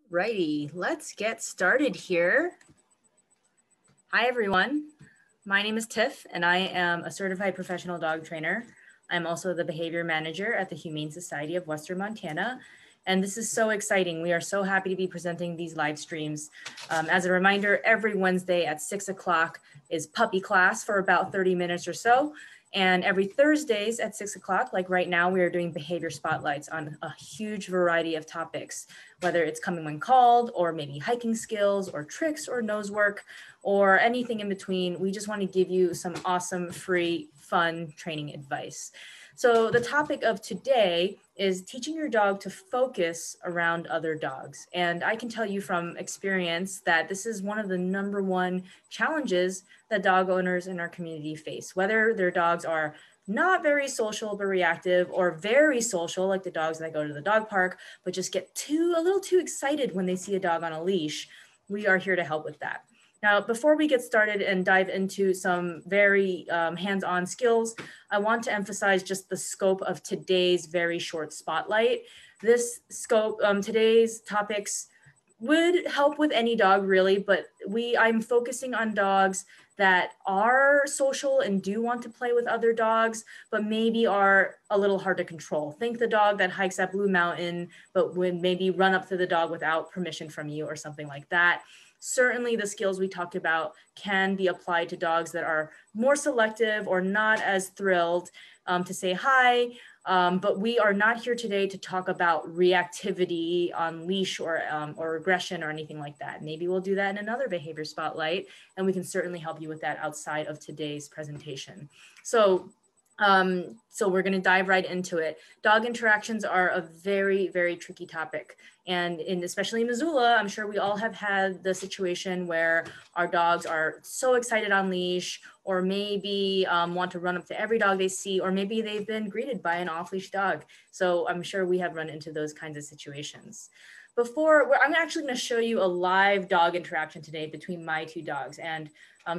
Righty, let's get started here. Hi, everyone. My name is Tiff, and I am a certified professional dog trainer. I'm also the behavior manager at the Humane Society of Western Montana. And this is so exciting. We are so happy to be presenting these live streams. As a reminder, every Wednesday at 6 o'clock is puppy class for about 30 minutes or so. And every Thursdays at 6 o'clock, like right now, we are doing behavior spotlights on a huge variety of topics, whether it's coming when called, or maybe hiking skills, or tricks, or nose work, or anything in between. We just want to give you some awesome, free, fun training advice. So the topic of today is teaching your dog to focus around other dogs. And I can tell you from experience that this is one of the #1 challenges that dog owners in our community face, whether their dogs are not very social but reactive, or very social like the dogs that go to the dog park, but just get a little too excited when they see a dog on a leash. We are here to help with that. Now, before we get started and dive into some very hands-on skills, I want to emphasize just the scope of today's very short spotlight. This scope, today's topics would help with any dog really, but I'm focusing on dogs that are social and do want to play with other dogs, but maybe are a little hard to control. Think the dog that hikes at Blue Mountain, but would maybe run up to the dog without permission from you or something like that. Certainly the skills we talked about can be applied to dogs that are more selective or not as thrilled to say hi, but we are not here today to talk about reactivity on leash or aggression or anything like that. Maybe we'll do that in another behavior spotlight, and we can certainly help you with that outside of today's presentation. So we're going to dive right into it. Dog interactions are a very, very tricky topic. And especially in Missoula, I'm sure we all have had the situation where our dogs are so excited on leash, or maybe want to run up to every dog they see, or maybe they've been greeted by an off-leash dog. So I'm sure we have run into those kinds of situations. I'm actually going to show you a live dog interaction today between my two dogs. And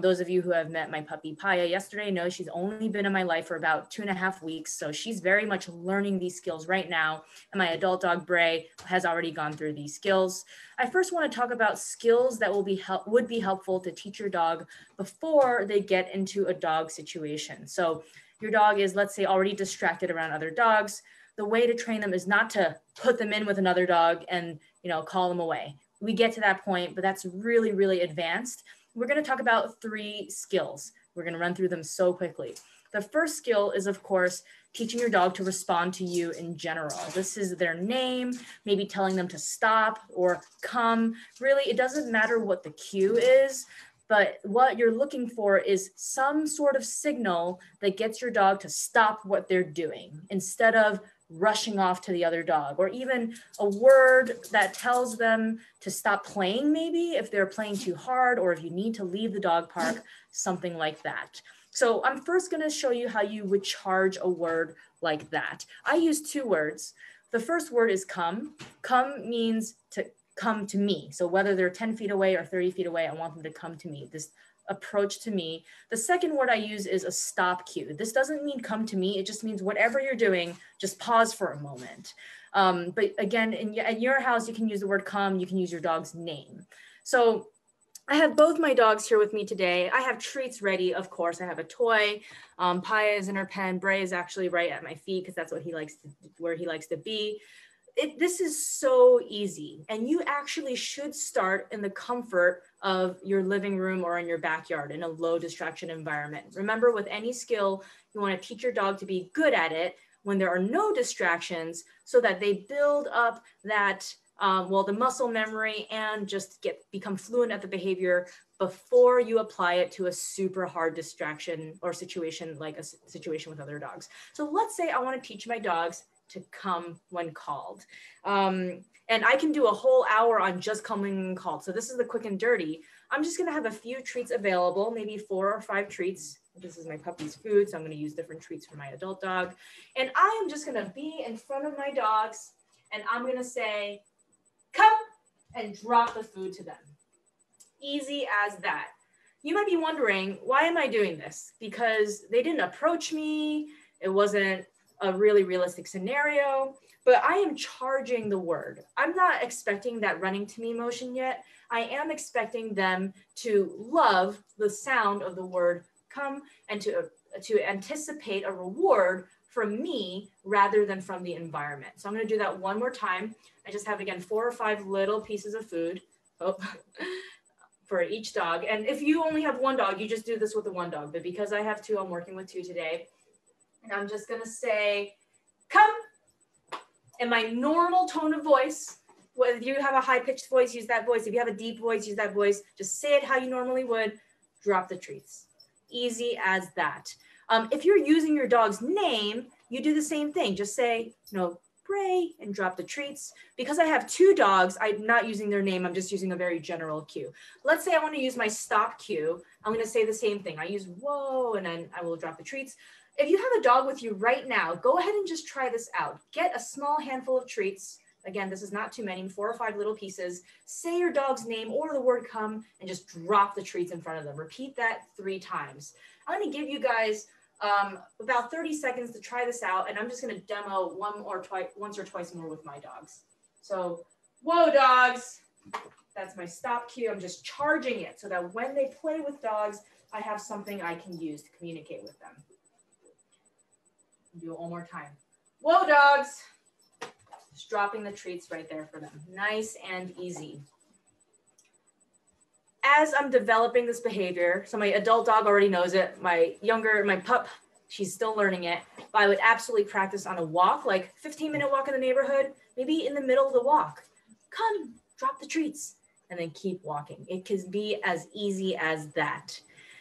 those of you who have met my puppy Paya yesterday know she's only been in my life for about 2.5 weeks. So she's very much learning these skills right now. And my adult dog Bray has already gone through these skills. I first want to talk about skills that would be helpful to teach your dog before they get into a dog situation. So your dog is, let's say, already distracted around other dogs. The way to train them is not to put them in with another dog and, call them away. We get to that point, but that's really, really advanced. We're going to talk about 3 skills. We're going to run through them so quickly. The first skill is, of course, teaching your dog to respond to you in general. This is their name, maybe telling them to stop or come. Really, it doesn't matter what the cue is, but what you're looking for is some sort of signal that gets your dog to stop what they're doing instead of rushing off to the other dog, or even a word that tells them to stop playing, maybe if they're playing too hard, or if you need to leave the dog park, something like that. So I'm first going to show you how you would charge a word like that. I use 2 words. The first word is come. Come means to come to me. So whether they're 10 feet away or 30 feet away, I want them to come to me. This approach to me. The second word I use is a stop cue. This doesn't mean come to me. It just means whatever you're doing, just pause for a moment. But again, at your house, you can use the word come. You can use your dog's name. So I have both my dogs here with me today. I have treats ready, of course. I have a toy. Paya is in her pen. Bray is actually right at my feet because that's what where he likes to be. This is so easy, and you actually should start in the comfort of your living room or in your backyard in a low distraction environment. Remember, with any skill, you want to teach your dog to be good at it when there are no distractions, so that they build up that, the muscle memory and just become fluent at the behavior before you apply it to a super hard distraction or situation, like a situation with other dogs. So let's say I want to teach my dogs to come when called. And I can do a whole hour on just coming when called. So this is the quick and dirty. I'm just gonna have a few treats available, maybe 4 or 5 treats. This is my puppy's food, so I'm gonna use different treats for my adult dog. And I am just gonna be in front of my dogs, and I'm gonna say, come, and drop the food to them. Easy as that. You might be wondering, why am I doing this? Because they didn't approach me. It wasn't a really realistic scenario, but I am charging the word. I'm not expecting that running to me motion yet. I am expecting them to love the sound of the word come and to anticipate a reward from me rather than from the environment. So I'm going to do that one more time. I just have, again, 4 or 5 little pieces of food for each dog. And if you only have one dog, you just do this with the one dog. But because I have 2, I'm working with 2 today. And I'm just going to say, come, in my normal tone of voice. Whether you have a high-pitched voice, use that voice. If you have a deep voice, use that voice. Just say it how you normally would. Drop the treats. Easy as that. If you're using your dog's name, you do the same thing. Just say, Bray, and drop the treats. Because I have 2 dogs, I'm not using their name. I'm just using a very general cue. Let's say I want to use my stop cue. I'm going to say the same thing. I use whoa, and then I will drop the treats. If you have a dog with you right now, go ahead and just try this out. Get a small handful of treats. Again, this is not too many, 4 or 5 little pieces. Say your dog's name or the word come and just drop the treats in front of them. Repeat that 3 times. I'm going to give you guys about 30 seconds to try this out, and I'm just going to demo once or twice more with my dogs. So, whoa, dogs. That's my stop cue. I'm just charging it so that when they play with dogs, I have something I can use to communicate with them. Do it one more time. Whoa, dogs. Just dropping the treats right there for them. Nice and easy. As I'm developing this behavior, so my adult dog already knows it. My pup, she's still learning it. But I would absolutely practice on a walk, like 15-minute walk in the neighborhood, maybe in the middle of the walk. Come, drop the treats, and then keep walking. It can be as easy as that.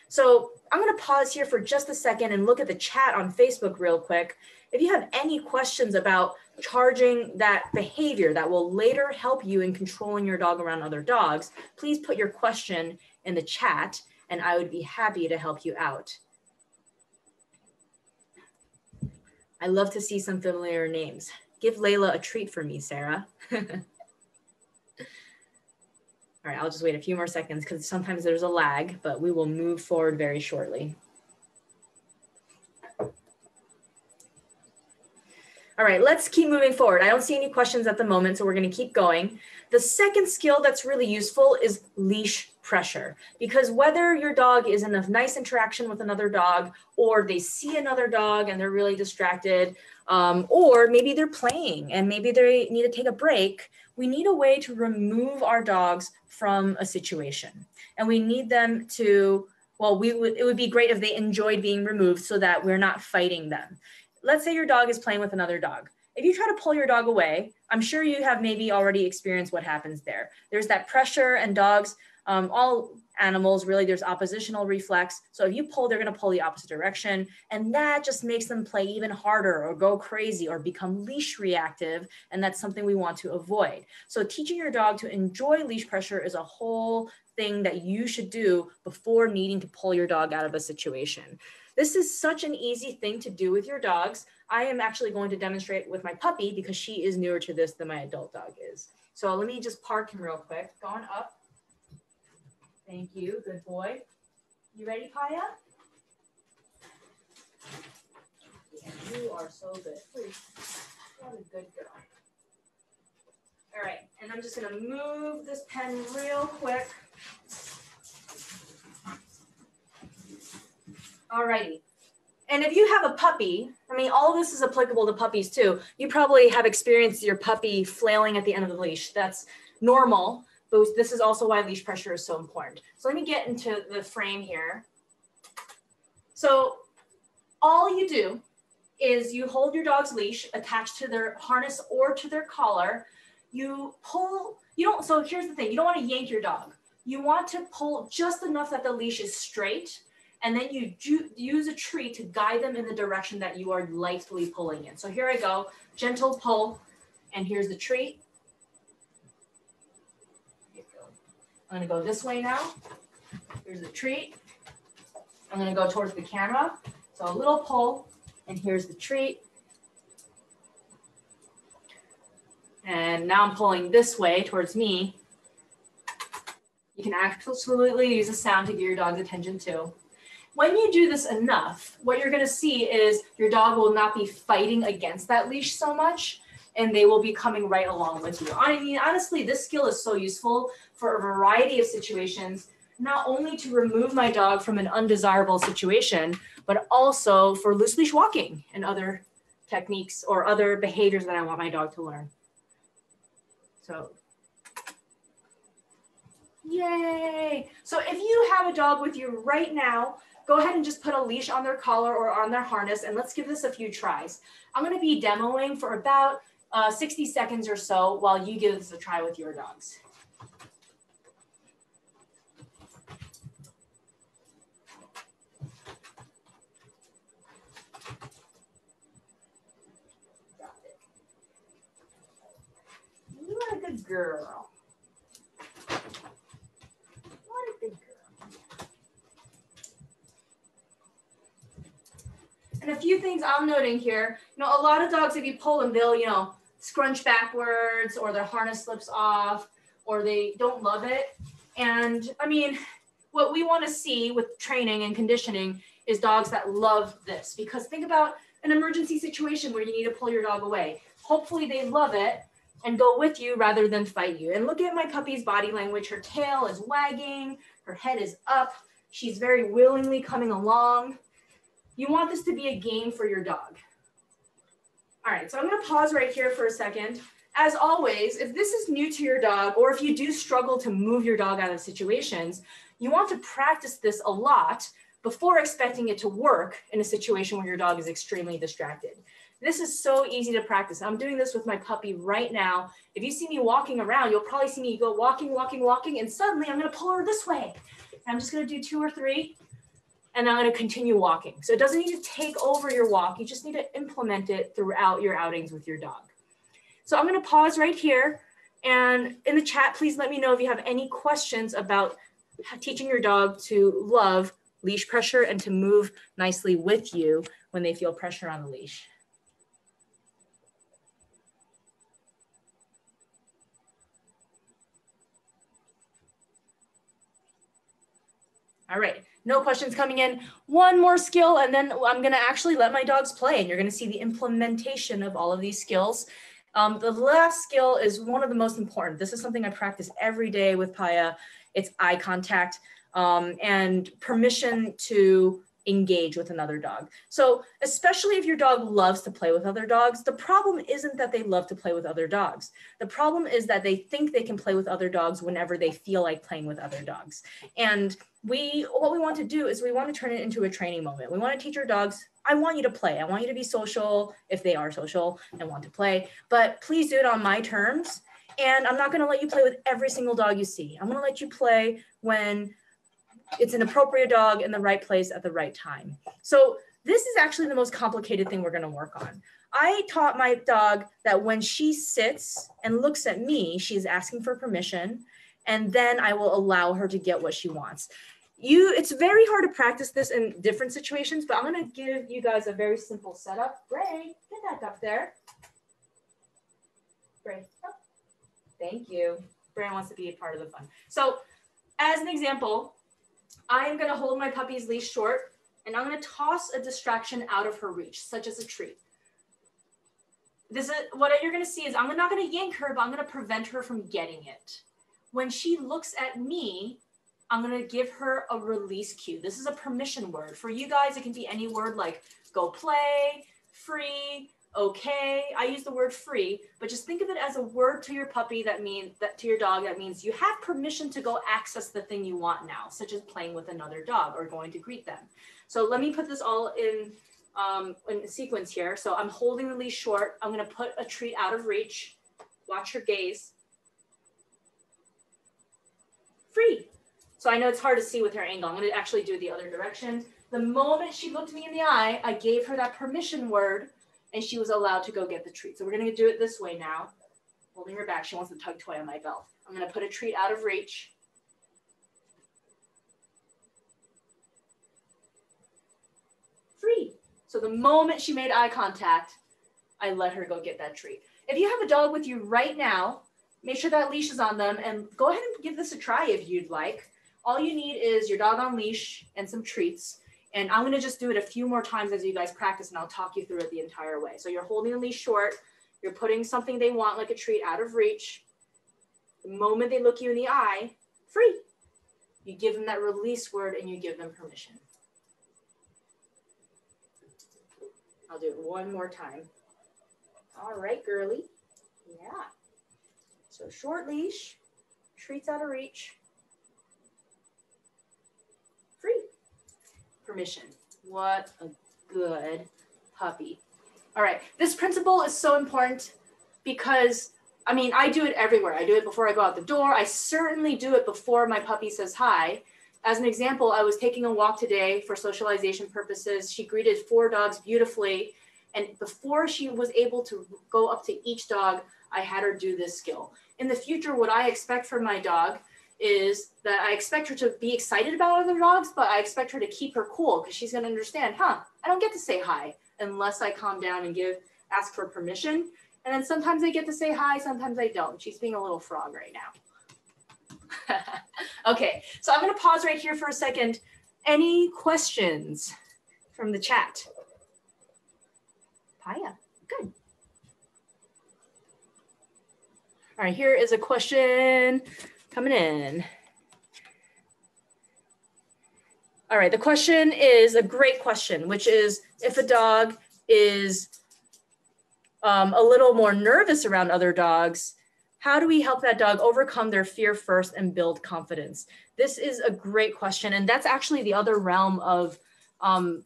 So I'm going to pause here for just a second and look at the chat on Facebook real quick. If you have any questions about charging that behavior that will later help you in controlling your dog around other dogs, please put your question in the chat and I would be happy to help you out. I love to see some familiar names. Give Layla a treat for me, Sarah. All right, I'll just wait a few more seconds because sometimes there's a lag, but we will move forward very shortly. All right, let's keep moving forward. I don't see any questions at the moment, so we're going to keep going. The second skill that's really useful is leash pressure, because whether your dog is in a nice interaction with another dog, or they see another dog and they're really distracted, or maybe they're playing and maybe they need to take a break, we need a way to remove our dogs from a situation. And we need them to, well, it would be great if they enjoyed being removed so that we're not fighting them. Let's say your dog is playing with another dog. If you try to pull your dog away, I'm sure you have maybe already experienced what happens there. There's that pressure, and dogs, all animals, really, there's oppositional reflex. So if you pull, they're going to pull the opposite direction. And that just makes them play even harder or go crazy or become leash reactive. And that's something we want to avoid. So teaching your dog to enjoy leash pressure is a whole thing that you should do before needing to pull your dog out of a situation. This is such an easy thing to do with your dogs. I am actually going to demonstrate with my puppy because she is newer to this than my adult dog is. So let me just park him real quick. Going up. Thank you, good boy. You ready, Kaya? Yeah, you are so good. Please. What a good girl. All right, and I'm just gonna move this pen real quick. All righty. And if you have a puppy, I mean, all of this is applicable to puppies too. You probably have experienced your puppy flailing at the end of the leash. That's normal, but this is also why leash pressure is so important. So let me get into the frame here. So all you do is you hold your dog's leash attached to their harness or to their collar. You pull, so here's the thing, you don't want to yank your dog. You want to pull just enough that the leash is straight, and then you use a treat to guide them in the direction that you are lightly pulling in. So here I go, gentle pull, and here's the treat. I'm gonna go this way now. Here's the treat. I'm gonna go towards the camera. So a little pull, and here's the treat. And now I'm pulling this way towards me. You can absolutely use a sound to get your dog's attention too. when you do this enough, what you're gonna see is your dog will not be fighting against that leash so much, and they will be coming right along with you. I mean, honestly, this skill is so useful for a variety of situations, not only to remove my dog from an undesirable situation, but also for loose leash walking and other techniques or other behaviors that I want my dog to learn. So, yay. So if you have a dog with you right now, go ahead and just put a leash on their collar or on their harness, and let's give this a few tries. I'm gonna be demoing for about 60 seconds or so while you give this a try with your dogs. You are a good girl. What a good girl. And a few things I'm noting here, a lot of dogs, if you pull them, they'll, scrunch backwards, or their harness slips off, or they don't love it. And I mean, what we want to see with training and conditioning is dogs that love this, because think about an emergency situation where you need to pull your dog away. Hopefully they love it and go with you rather than fight you. And look at my puppy's body language. Her tail is wagging, her head is up. She's very willingly coming along. You want this to be a game for your dog. All right, so I'm gonna pause right here for a second. As always, if this is new to your dog, or if you do struggle to move your dog out of situations, you want to practice this a lot before expecting it to work in a situation where your dog is extremely distracted. This is so easy to practice. I'm doing this with my puppy right now. If you see me walking around, you'll probably see me go walking, walking, walking, and suddenly I'm gonna pull her this way. And I'm just gonna do 2 or 3, and I'm gonna continue walking. So it doesn't need to take over your walk. You just need to implement it throughout your outings with your dog. So I'm gonna pause right here, and in the chat, please let me know if you have any questions about teaching your dog to love leash pressure and to move nicely with you when they feel pressure on the leash. All right, no questions coming in. One more skill, and then I'm gonna actually let my dogs play, and you're gonna see the implementation of all of these skills. The last skill is one of the most important. This is something I practice every day with Paya. It's eye contact and permission to engage with another dog. So especially if your dog loves to play with other dogs, the problem isn't that they love to play with other dogs. The problem is that they think they can play with other dogs whenever they feel like playing with other dogs. And what we want to do is we want to turn it into a training moment. We want to teach our dogs, I want you to play. I want you to be social if they are social and want to play, but please do it on my terms. And I'm not going to let you play with every single dog you see. I'm going to let you play when it's an appropriate dog in the right place at the right time. So this is actually the most complicated thing we're going to work on. I taught my dog that when she sits and looks at me, she's asking for permission, and then I will allow her to get what she wants. It's very hard to practice this in different situations, but I'm going to give you guys a very simple setup. Bray, get back up there. Bray, oh, thank you. Bray wants to be a part of the fun. So as an example, I'm going to hold my puppy's leash short, and I'm going to toss a distraction out of her reach, such as a treat. This is what you're going to see is I'm not going to yank her, but I'm going to prevent her from getting it. When she looks at me, I'm going to give her a release cue. This is a permission word. For you guys, it can be any word like go play, free, okay. I use the word free, but just think of it as a word to your puppy that means that to your dog that means you have permission to go access the thing you want now, such as playing with another dog or going to greet them. So let me put this all in sequence here. So I'm holding the leash short. I'm going to put a treat out of reach. Watch her gaze. Free. So I know it's hard to see with her angle. I'm going to actually do it the other direction. The moment she looked me in the eye, I gave her that permission word, and she was allowed to go get the treat. So we're going to do it this way now. Holding her back. She wants to tug toy on my belt. I'm going to put a treat out of reach. Free. So the moment she made eye contact, I let her go get that treat. If you have a dog with you right now, make sure that leash is on them, and go ahead and give this a try if you'd like. All you need is your dog on leash and some treats. And I'm gonna just do it a few more times as you guys practice, and I'll talk you through it the entire way. So you're holding the leash short, you're putting something they want, like a treat, out of reach. The moment they look you in the eye, free. You give them that release word and you give them permission. I'll do it one more time. All right, girly. Yeah. So short leash, treats out of reach, free. Permission. What a good puppy. All right, this principle is so important because, I mean, I do it everywhere. I do it before I go out the door. I certainly do it before my puppy says hi. As an example, I was taking a walk today for socialization purposes. She greeted 4 dogs beautifully. And before she was able to go up to each dog, I had her do this skill. In the future, what I expect from my dog is that I expect her to be excited about other dogs, but I expect her to keep her cool because she's going to understand, I don't get to say hi unless I calm down and ask for permission. And then sometimes I get to say hi, sometimes I don't. She's being a little frog right now. Okay, so I'm going to pause right here for a second. Any questions from the chat? Paya, good. All right, here is a question coming in. All right, the question is a great question, which is if a dog is a little more nervous around other dogs, how do we help that dog overcome their fear first and build confidence? This is a great question. And that's actually the other realm of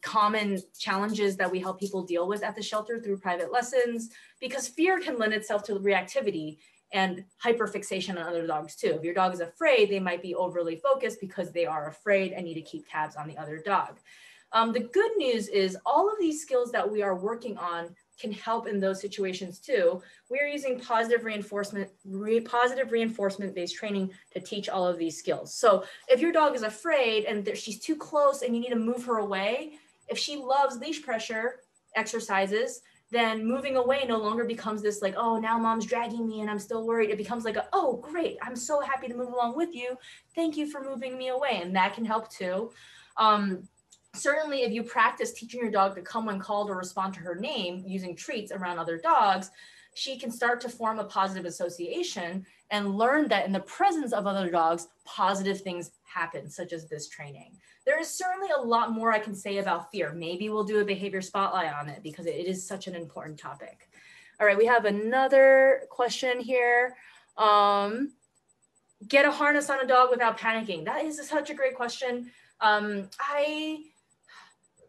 common challenges that we help people deal with at the shelter through private lessons, because fear can lend itself to reactivity and hyperfixation on other dogs too. If your dog is afraid, they might be overly focused because they are afraid and need to keep tabs on the other dog. The good news is all of these skills that we are working on can help in those situations too. We're using positive reinforcement-based training to teach all of these skills. So if your dog is afraid and she's too close and you need to move her away, if she loves leash pressure exercises, then moving away no longer becomes this like, oh, now mom's dragging me and I'm still worried. It becomes like, oh, great, I'm so happy to move along with you. Thank you for moving me away. And that can help too. Certainly, if you practice teaching your dog to come when called or respond to her name using treats around other dogs, she can start to form a positive association and learn that in the presence of other dogs, positive things happen, such as this training. There is certainly a lot more I can say about fear. Maybe we'll do a behavior spotlight on it because it is such an important topic. All right, we have another question here. Get a harness on a dog without panicking. That is such a great question.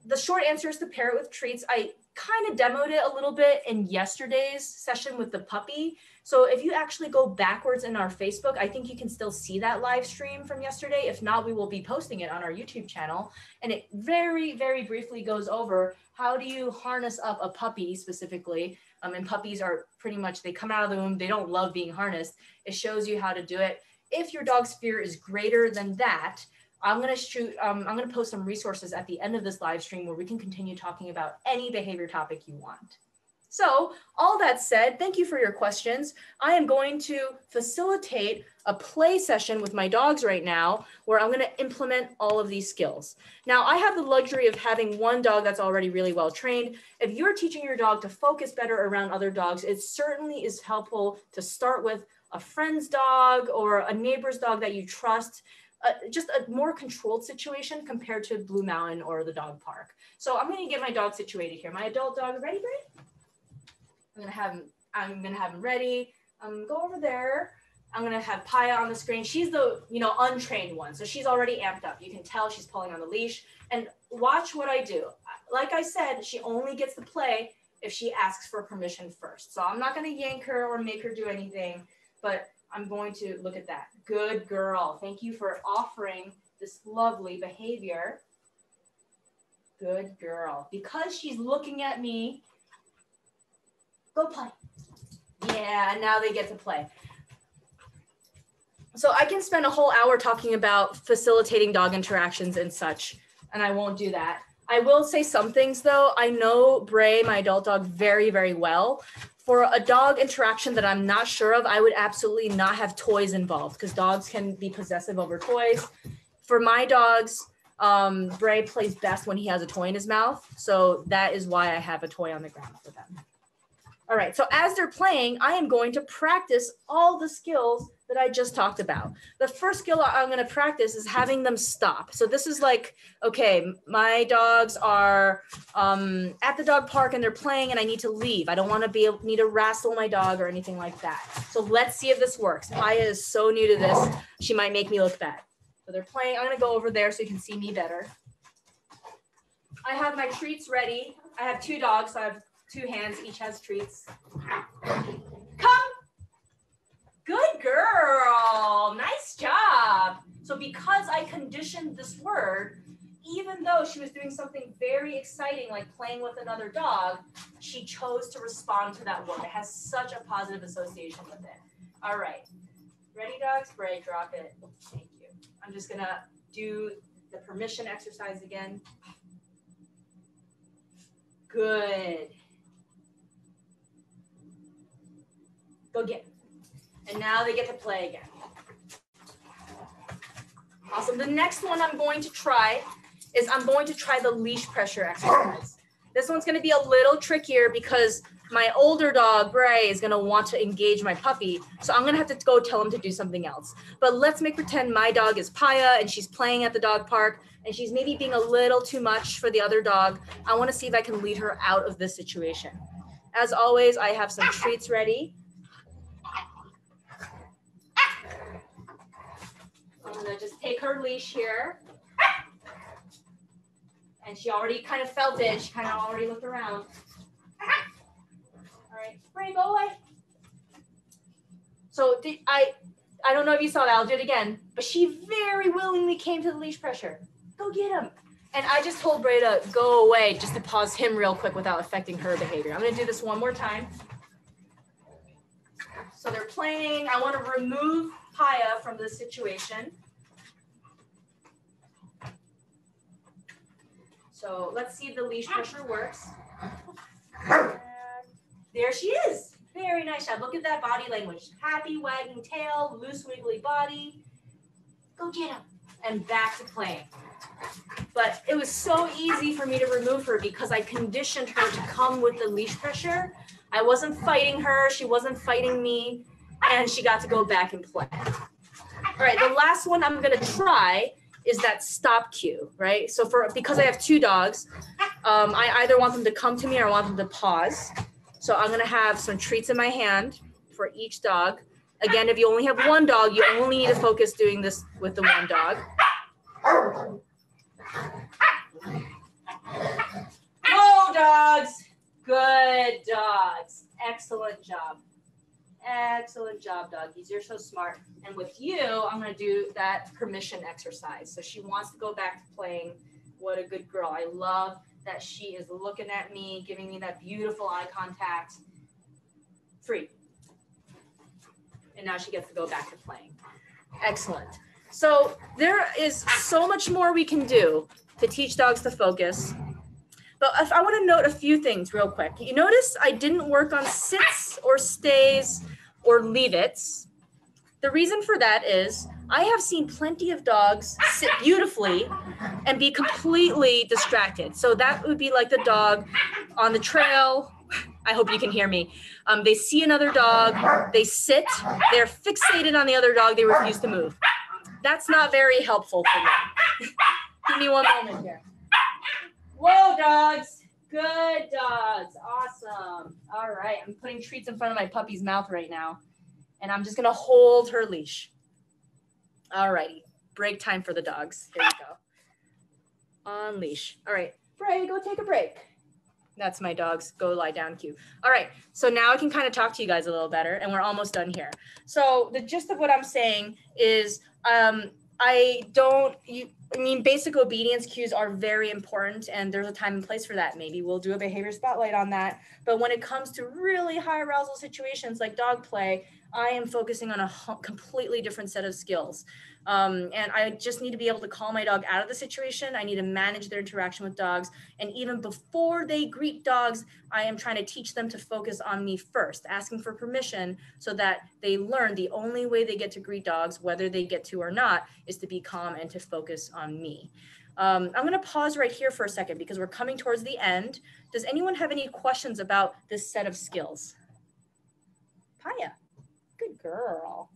The short answer is to pair it with treats. I kind of demoed it a little bit in yesterday's session with the puppy. So if you actually go backwards in our Facebook, I think you can still see that live stream from yesterday. If not, we will be posting it on our YouTube channel. And it very, very briefly goes over how do you harness up a puppy specifically. And puppies are pretty much, they come out of the womb, they don't love being harnessed. It shows you how to do it. If your dog's fear is greater than that, I'm going to post some resources at the end of this live stream where we can continue talking about any behavior topic you want. So all that said, thank you for your questions. I am going to facilitate a play session with my dogs right now where I'm going to implement all of these skills. Now, I have the luxury of having one dog that's already really well trained. If you're teaching your dog to focus better around other dogs, it certainly is helpful to start with a friend's dog or a neighbor's dog that you trust. Just a more controlled situation compared to Blue Mountain or the dog park. So I'm going to get my dog situated here. My adult dog, ready, Bray? I'm going to have him ready. Go over there. I'm going to have Paya on the screen. She's the, untrained one. So she's already amped up. You can tell she's pulling on the leash. And watch what I do. Like I said, she only gets to play if she asks for permission first. So I'm not going to yank her or make her do anything, but I'm going to look at that. Good girl. Thank you for offering this lovely behavior. Good girl. Because she's looking at me, go play. Yeah, now they get to play. So I can spend a whole hour talking about facilitating dog interactions and such, and I won't do that. I will say some things though. I know Bray, my adult dog, very, very well. For a dog interaction that I'm not sure of, I would absolutely not have toys involved because dogs can be possessive over toys. For my dogs, Bray plays best when he has a toy in his mouth. So that is why I have a toy on the ground for them. All right, so as they're playing, I am going to practice all the skills that I just talked about. The first skill I'm going to practice is having them stop. So this is like, okay, my dogs are at the dog park and they're playing and I need to leave. I don't want to need to wrestle my dog or anything like that. So let's see if this works. Maya is so new to this, she might make me look bad. So they're playing. I'm going to go over there so you can see me better. I have my treats ready. I have 2 dogs, so I have 2 hands, each has treats. Come. Good girl. Nice job. So because I conditioned this word, even though she was doing something very exciting, like playing with another dog, she chose to respond to that word. It has such a positive association with it. All right. Ready, dogs? Bray, drop it. Thank you. I'm just going to do the permission exercise again. Good. Go get it. And now they get to play again. Awesome. The next one I'm going to try is I'm going to try the leash pressure exercise. This one's going to be a little trickier because my older dog, Bray, is going to want to engage my puppy. So I'm going to have to go tell him to do something else. But let's make pretend my dog is Paya and she's playing at the dog park and she's maybe being a little too much for the other dog. I want to see if I can lead her out of this situation. As always, I have some treats ready. I'm going to just take her leash here. And she already kind of felt it. She kind of already looked around. All right, Bray, go away. So I don't know if you saw that. I'll do it again. But she very willingly came to the leash pressure. Go get him. And I just told Bray to go away just to pause him real quick without affecting her behavior. I'm going to do this one more time. So they're playing. I want to remove Paya from this situation. So let's see if the leash pressure works. There she is. Very nice job. Look at that body language. Happy wagging tail, loose wiggly body. Go get him. And back to playing. But it was so easy for me to remove her because I conditioned her to come with the leash pressure. I wasn't fighting her. She wasn't fighting me. And she got to go back and play. All right, the last one I'm going to try is that stop cue, right? So because I have 2 dogs, I either want them to come to me or I want them to pause. So I'm gonna have some treats in my hand for each dog. Again, if you only have 1 dog, you only need to focus doing this with the 1 dog. Whoa, dogs. Good dogs. Excellent job. Excellent job, doggies. You're so smart. And with you, I'm going to do that permission exercise. So she wants to go back to playing. What a good girl. I love that she is looking at me, giving me that beautiful eye contact. Free. And now she gets to go back to playing. Excellent. So there is so much more we can do to teach dogs to focus. But if I want to note a few things real quick. You notice I didn't work on sits or stays or leave-its. The reason for that is I have seen plenty of dogs sit beautifully and be completely distracted. So that would be like the dog on the trail. I hope you can hear me. They see another dog, they sit, they're fixated on the other dog, they refuse to move. That's not very helpful for me. Give me one moment here. Whoa, dogs. Good dogs. Awesome. All right. I'm putting treats in front of my puppy's mouth right now. And I'm just going to hold her leash. All righty. Break time for the dogs. Here we go. On leash. All right. Bray, go take a break. That's my dog's go lie down cue. All right. So now I can kind of talk to you guys a little better. And we're almost done here. So the gist of what I'm saying is basic obedience cues are very important and there's a time and place for that. Maybe we'll do a behavior spotlight on that. But when it comes to really high arousal situations like dog play, I am focusing on a completely different set of skills. And I just need to be able to call my dog out of the situation. I need to manage their interaction with dogs. And even before they greet dogs, I am trying to teach them to focus on me first, asking for permission so that they learn the only way they get to greet dogs, whether they get to or not, is to be calm and to focus on me. I'm going to pause right here for a second because we're coming towards the end. Does anyone have any questions about this set of skills? Paya, good girl.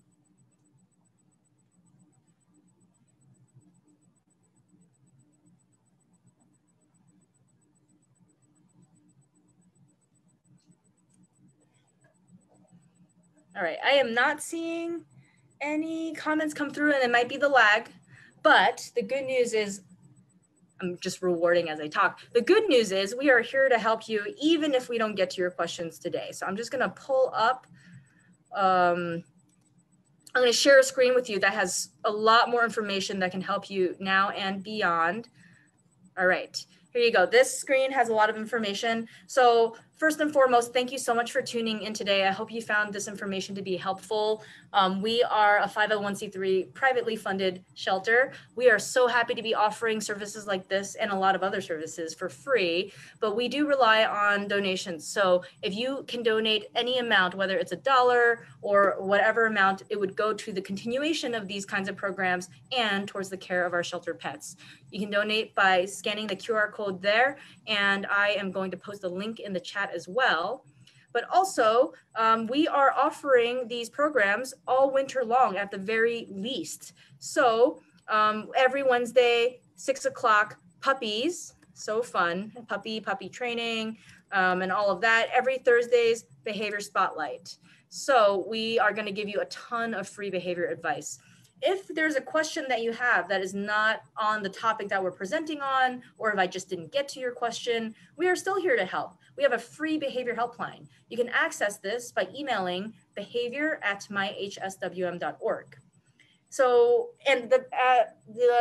All right, I am not seeing any comments come through, and it might be the lag, but the good news is I'm just rewarding as I talk. The good news is we are here to help you even if we don't get to your questions today. So I'm just going to pull up, I'm going to share a screen with you that has a lot more information that can help you now and beyond. All right, here you go. This screen has a lot of information. So first and foremost, thank you so much for tuning in today. I hope you found this information to be helpful. We are a 501c3 privately funded shelter. We are so happy to be offering services like this and a lot of other services for free, but we do rely on donations. So if you can donate any amount, whether it's $1 or whatever amount, it would go to the continuation of these kinds of programs and towards the care of our shelter pets. You can donate by scanning the QR code there, and I am going to post a link in the chat as well. But also, we are offering these programs all winter long at the very least. So every Wednesday, 6 o'clock, puppies, so fun, puppy training, and all of that. Every Thursdays, behavior spotlight. So we are going to give you a ton of free behavior advice. If there's a question that you have that is not on the topic that we're presenting on, or if I just didn't get to your question, we are still here to help. We have a free behavior helpline. You can access this by emailing behavior@myhswm.org. So, and the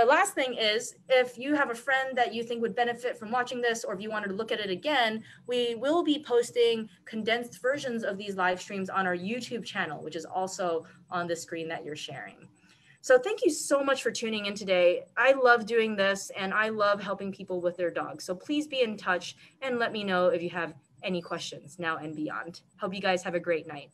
last thing is, if you have a friend that you think would benefit from watching this, or if you wanted to look at it again, we will be posting condensed versions of these live streams on our YouTube channel, which is also on the screen that you're sharing. So thank you so much for tuning in today. I love doing this and I love helping people with their dogs. So please be in touch and let me know if you have any questions now and beyond. Hope you guys have a great night.